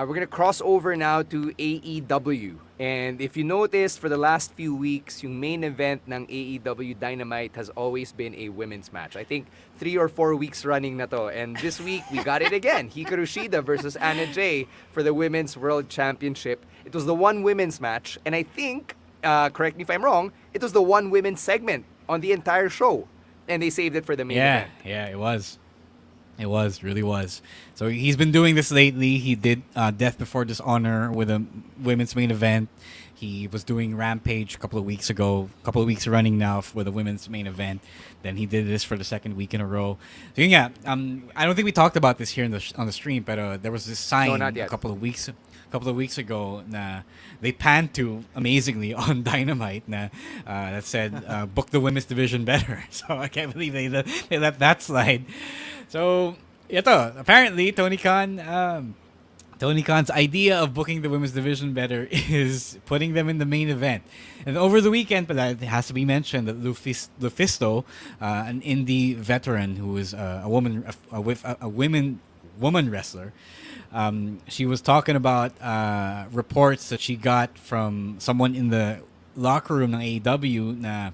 we're gonna cross over now to AEW. And if you notice, for the last few weeks, yung main event ng AEW Dynamite has always been a women's match. I think 3 or 4 weeks running na to. And this week, we got it again. Hikaru Shida versus Anna Jay for the Women's World Championship. It was the one women's match. And I think, correct me if I'm wrong, it was the one women's segment on the entire show. And they saved it for the main event. Yeah, it was. It was, really was. So he's been doing this lately. He did Death Before Dishonor with a women's main event. He was doing Rampage a couple of weeks ago, a couple of weeks running now with a women's main event. Then he did this for the second week in a row. So yeah, I don't think we talked about this here on the stream, but there was this sign a couple of weeks ago na they panned to amazingly on Dynamite that said book the women's division better. So I can't believe they let that slide. So ito, apparently Tony Khan's idea of booking the women's division better is putting them in the main event. And over the weekend, but it has to be mentioned that Lufisto, an indie veteran who is a woman wrestler, she was talking about reports that she got from someone in the locker room ng AEW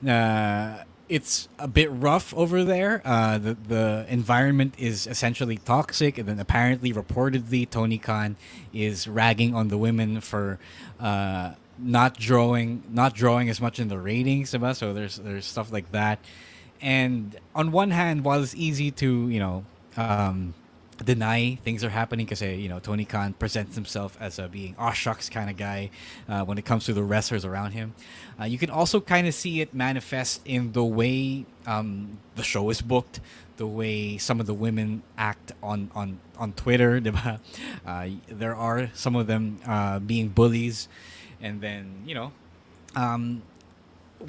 na it's a bit rough over there. The environment is essentially toxic, and then apparently, reportedly, Tony Khan is ragging on the women for not drawing as much in the ratings. So there's stuff like that. And on one hand, while it's easy to deny things are happening because Tony Khan presents himself as a being shucks kind of guy when it comes to the wrestlers around him. You can also kind of see it manifest in the way the show is booked, the way some of the women act on Twitter. Diba? There are some of them being bullies, and then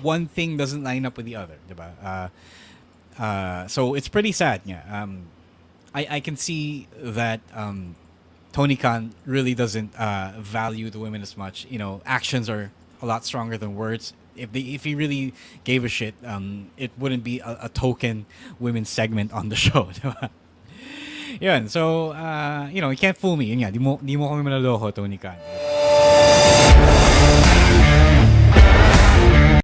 one thing doesn't line up with the other. Diba? So it's pretty sad. Yeah. I can see that Tony Khan really doesn't value the women as much. Actions are a lot stronger than words. If he really gave a shit, it wouldn't be a token women's segment on the show. Yun. So, you can't fool me. Yun nga, di mo kami manaloko, Tony Khan.